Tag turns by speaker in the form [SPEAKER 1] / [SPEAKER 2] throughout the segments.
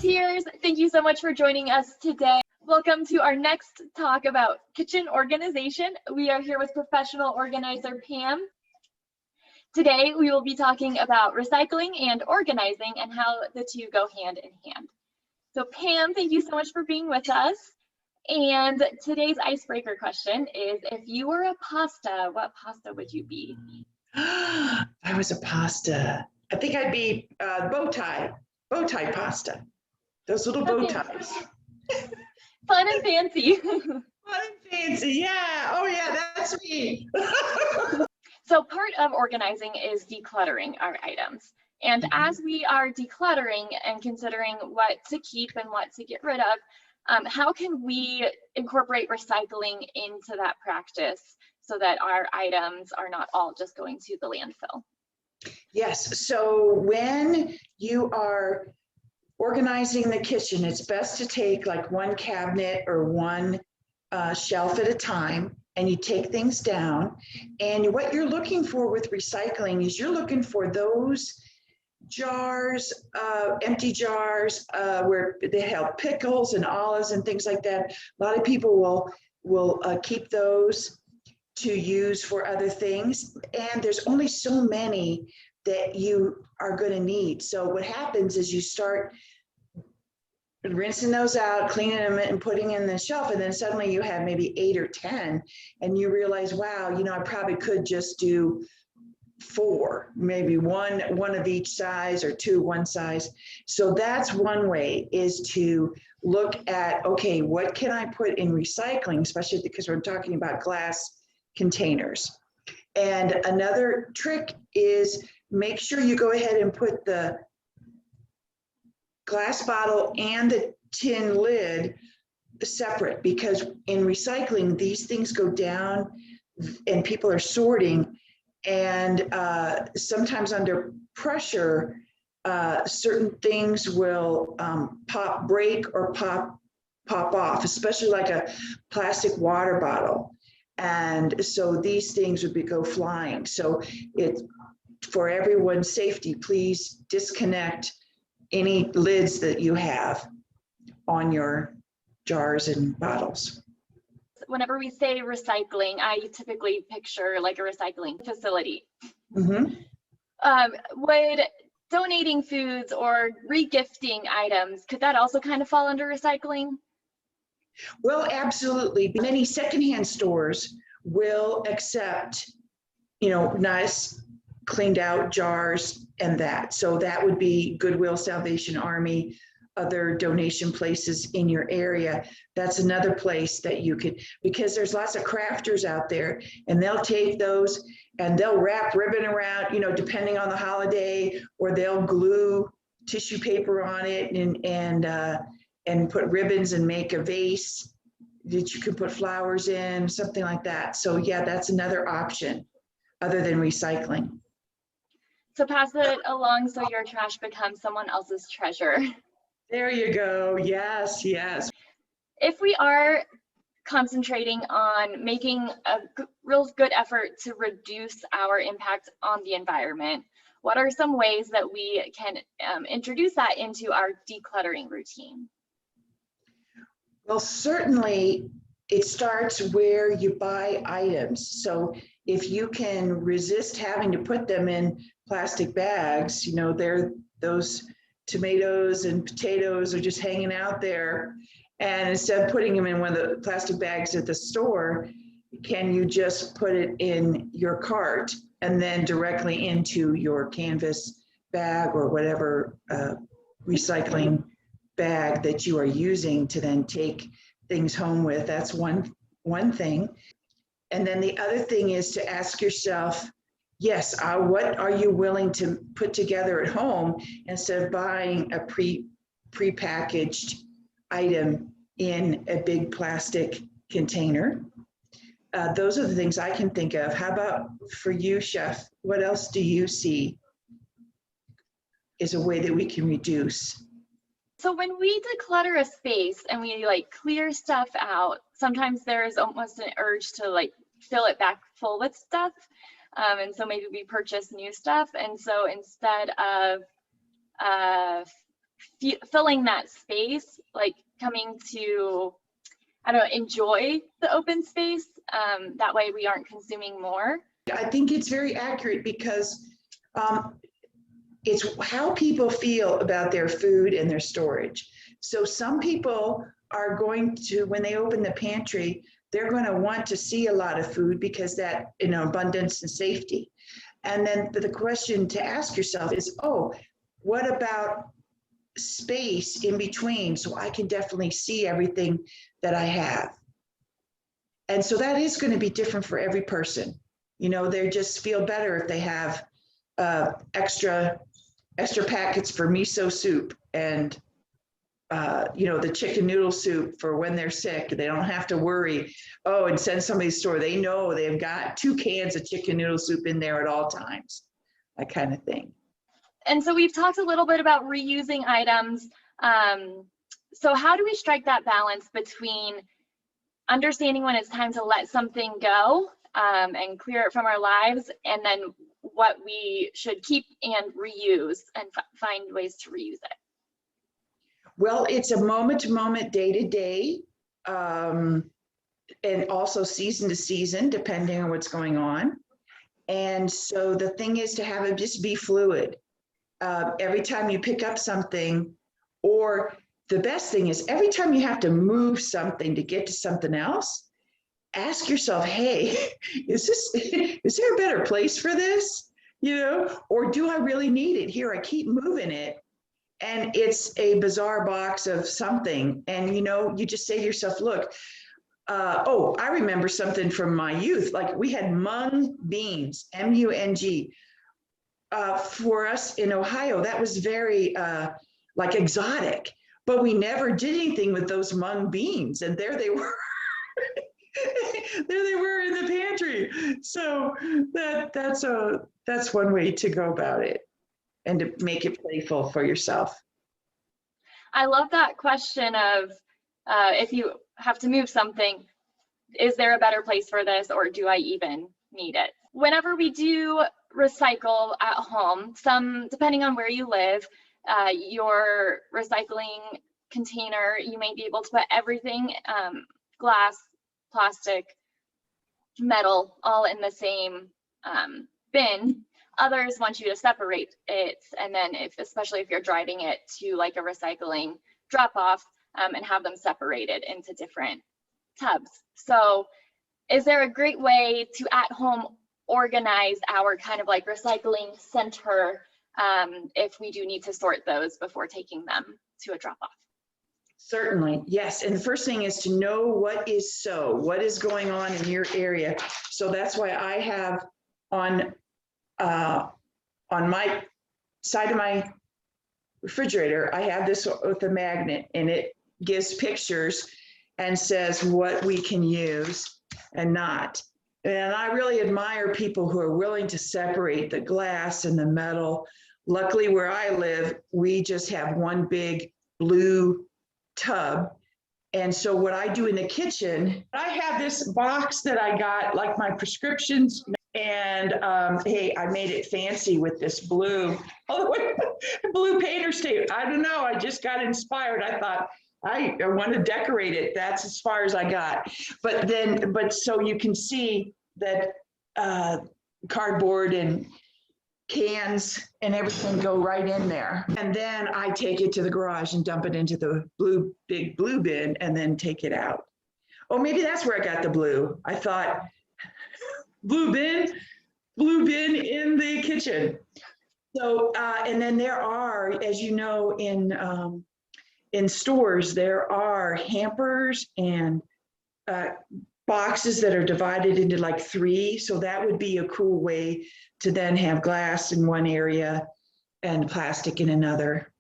[SPEAKER 1] Volunteers, thank you so much for joining us today. Welcome to our next talk about kitchen organization. We are here with professional organizer Pam. Today we will be talking about recycling and organizing and how the two go hand in hand. So Pam, thank you so much for being with us. And today's icebreaker question is, if you were a pasta, what pasta would you be?
[SPEAKER 2] I was a pasta. I think I'd be bow tie pasta. Those little bow ties.
[SPEAKER 1] Fun and fancy.
[SPEAKER 2] Fun and fancy, yeah. Oh yeah, that's me.
[SPEAKER 1] So part of organizing is decluttering our items. And as we are decluttering and considering what to keep and what to get rid of, how can we incorporate recycling into that practice so that our items are not all just going to the landfill?
[SPEAKER 2] Yes, so when you are organizing the kitchen, it's best to take like one cabinet or one shelf at a time, and you take things down. And what you're looking for with recycling is you're looking for those jars, empty jars where they have pickles and olives and things like that. A lot of people will keep those to use for other things, and there's only so many that you are going to need. So what happens is you start rinsing those out, cleaning them and putting in the shelf, and then suddenly you have maybe 8 or 10, and you realize, wow, you know, I probably could just do 4, maybe one of each size, or 2 one size. So that's one way, is to look at, okay, what can I put in recycling, especially because we're talking about glass containers. And another trick is make sure you go ahead and put the glass bottle and the tin lid separate, because in recycling, these things go down and people are sorting, and sometimes under pressure, certain things will break or pop off, especially like a plastic water bottle. And so these things would go flying. So for everyone's safety, please disconnect any lids that you have on your jars and bottles.
[SPEAKER 1] Whenever we say recycling, I typically picture like a recycling facility.
[SPEAKER 2] Mm-hmm.
[SPEAKER 1] Would donating foods or regifting items, could that also kind of fall under recycling?
[SPEAKER 2] Well, absolutely. Many secondhand stores will accept, you know, nice cleaned out jars and that. So that would be Goodwill, Salvation Army, other donation places in your area. That's another place that you could, because there's lots of crafters out there, and they'll take those and they'll wrap ribbon around, you know, depending on the holiday, or they'll glue tissue paper on it and put ribbons and make a vase that you could put flowers in, something like that. So yeah, that's another option other than recycling.
[SPEAKER 1] So pass it along so your trash becomes someone else's treasure.
[SPEAKER 2] There you go. Yes, yes.
[SPEAKER 1] If we are concentrating on making a real good effort to reduce our impact on the environment, what are some ways that we can introduce that into our decluttering routine?
[SPEAKER 2] Well, certainly it starts where you buy items. So if you can resist having to put them in plastic bags, you know, those tomatoes and potatoes are just hanging out there, and instead of putting them in one of the plastic bags at the store, can you just put it in your cart and then directly into your canvas bag or whatever recycling bag that you are using to then take things home with? That's one thing. And then the other thing is to ask yourself, yes, what are you willing to put together at home instead of buying a prepackaged item in a big plastic container? Those are the things I can think of. How about for you, Chef? What else do you see is a way that we can reduce?
[SPEAKER 1] So when we declutter a space and we like clear stuff out, sometimes there's almost an urge to like fill it back full with stuff. And so maybe we purchase new stuff. And so instead of filling that space, like coming to, I don't know, enjoy the open space. That way we aren't consuming more.
[SPEAKER 2] I think it's very accurate because it's how people feel about their food and their storage. So some people are going to, when they open the pantry, they're going to want to see a lot of food because that, abundance and safety. And then the question to ask yourself is, oh, what about space in between so I can definitely see everything that I have? And so that is going to be different for every person. They just feel better if they have extra packets for miso soup and the chicken noodle soup for when they're sick. They don't have to worry, and send somebody to the store. They know they've got 2 cans of chicken noodle soup in there at all times, that kind of thing.
[SPEAKER 1] And so we've talked a little bit about reusing items. So how do we strike that balance between understanding when it's time to let something go and clear it from our lives, and then what we should keep and reuse and find ways to reuse it?
[SPEAKER 2] Well, it's a moment to moment, day to day, and also season to season, depending on what's going on. And so the thing is to have it just be fluid. Every time you pick up something, or the best thing is every time you have to move something to get to something else, ask yourself, hey, is there a better place for this? Or do I really need it here? I keep moving it and it's a bizarre box of something. And, you just say to yourself, look, I remember something from my youth. Like we had mung beans, M-U-N-G. For us in Ohio, that was very like exotic, but we never did anything with those mung beans. And there they were. There they were in the pantry. So that's one way to go about it and to make it playful for yourself.
[SPEAKER 1] I love that question of if you have to move something, is there a better place for this, or do I even need it? Whenever we do recycle at home, depending on where you live, your recycling container, you may be able to put everything, glass, plastic, metal, all in the same bin. Others want you to separate it, and then especially if you're driving it to like a recycling drop-off, and have them separated into different tubs. So is there a great way to at home organize our kind of like recycling center if we do need to sort those before taking them to a drop-off?
[SPEAKER 2] Certainly, yes. And the first thing is to know what is going on in your area. So that's why I have on my side of my refrigerator, I have this with a magnet, and it gives pictures and says what we can use and not. And I really admire people who are willing to separate the glass and the metal. Luckily, where I live, we just have one big blue tub. And so what I do in the kitchen, I have this box that I got, like my prescriptions, and hey, I made it fancy with this blue painter's tape. I don't know, I just got inspired. I thought, I want to decorate it. That's as far as I got. But so you can see that cardboard and cans and everything go right in there. And then I take it to the garage and dump it into the big blue bin and then take it out. Oh, maybe that's where I got the blue. I thought blue bin in the kitchen. So, and then there are, as you know, in stores, there are hampers and boxes that are divided into like 3. So that would be a cool way to then have glass in one area and plastic in another.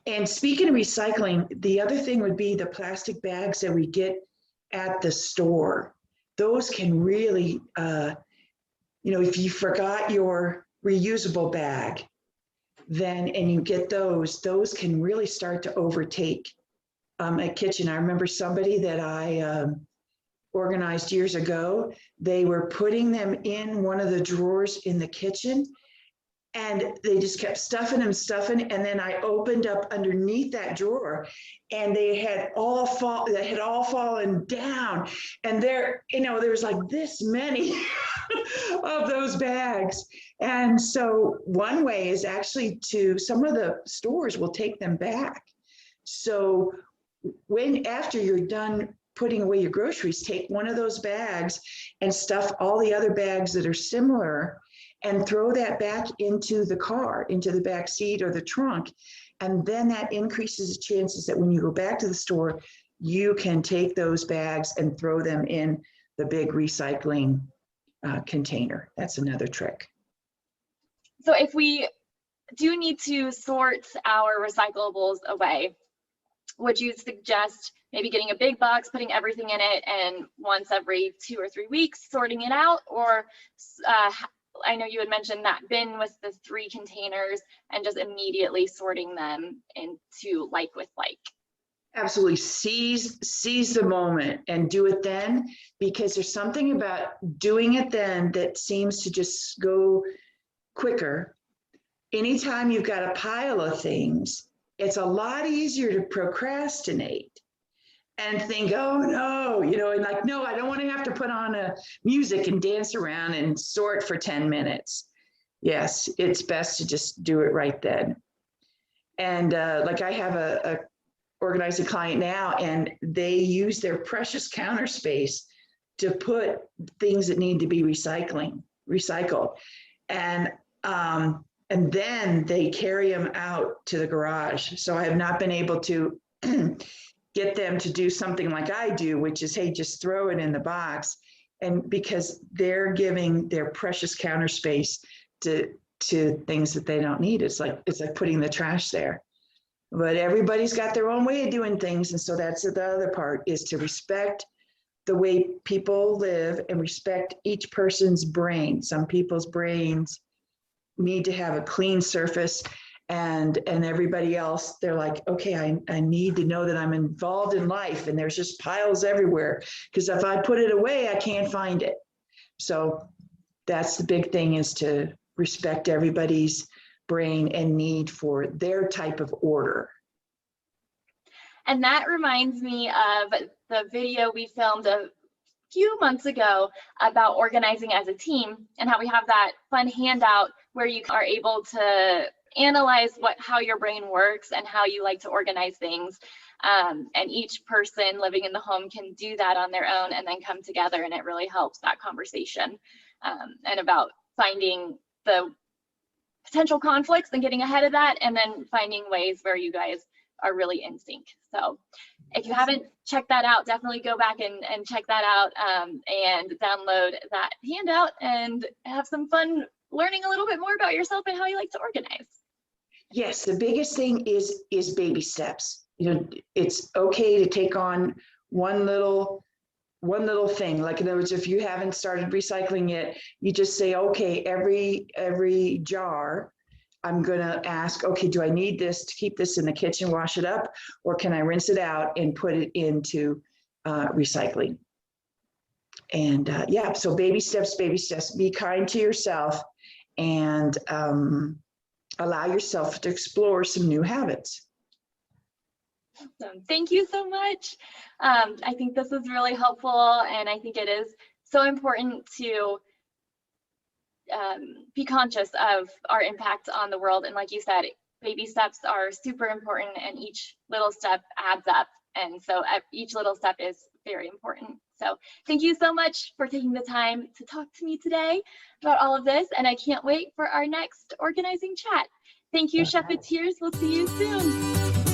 [SPEAKER 2] And speaking of recycling, the other thing would be the plastic bags that we get at the store. Those can really, if you forgot your reusable bag, and you get those can really start to overtake a kitchen. I remember somebody that I organized years ago, they were putting them in one of the drawers in the kitchen, And they just kept stuffing, and then I opened up underneath that drawer, and they had all fallen down. And there was like this many of those bags. And so one way is actually some of the stores will take them back. So after you're done putting away your groceries, take one of those bags and stuff all the other bags that are similar, and throw that back into the car, into the back seat or the trunk. And then that increases the chances that when you go back to the store, you can take those bags and throw them in the big recycling container. That's another trick.
[SPEAKER 1] So if we do need to sort our recyclables away, would you suggest maybe getting a big box, putting everything in it, and once every 2 or 3 weeks sorting it out? Or I know you had mentioned that bin with the 3 containers and just immediately sorting them into like with like.
[SPEAKER 2] Absolutely. Seize the moment and do it then, because there's something about doing it then that seems to just go quicker. Anytime you've got a pile of things, it's a lot easier to procrastinate and think, oh no, and like, no, I don't want to have to put on a music and dance around and sort for 10 minutes. Yes, it's best to just do it right then. And like I have a organizing client now, and they use their precious counter space to put things that need to be recycled. And then they carry them out to the garage. So I have not been able to get them to do something like I do, which is, hey, just throw it in the box. And because they're giving their precious counter space to things that they don't need. It's like putting the trash there. But everybody's got their own way of doing things. And so that's the other part, is to respect the way people live and respect each person's brain. Some people's brains need to have a clean surface, and everybody else, they're like, okay, I need to know that I'm involved in life, and there's just piles everywhere, because if I put it away, I can't find it. So that's the big thing, is to respect everybody's brain and need for their type of order.
[SPEAKER 1] And that reminds me of the video we filmed a few months ago about organizing as a team, and how we have that fun handout where you are able to analyze how your brain works and how you like to organize things. And each person living in the home can do that on their own and then come together, and it really helps that conversation and about finding the potential conflicts and getting ahead of that, and then finding ways where you guys are really in sync. So if you haven't checked that out, definitely go back and check that out and download that handout and have some fun learning a little bit more about yourself and how you like to organize.
[SPEAKER 2] Yes, the biggest thing is baby steps. It's okay to take on one little thing. Like, in other words, if you haven't started recycling yet, you just say, okay, every jar, I'm going to ask, okay, do I need this to keep this in the kitchen, wash it up, or can I rinse it out and put it into recycling? And yeah, so baby steps, be kind to yourself, and allow yourself to explore some new habits.
[SPEAKER 1] Awesome. Thank you so much. I think this is really helpful, and I think it is so important to be conscious of our impact on the world. And like you said, baby steps are super important, and each little step adds up. And so each little step is very important. So thank you so much for taking the time to talk to me today about all of this. And I can't wait for our next organizing chat. Thank you, Chefeteers. We'll see you soon.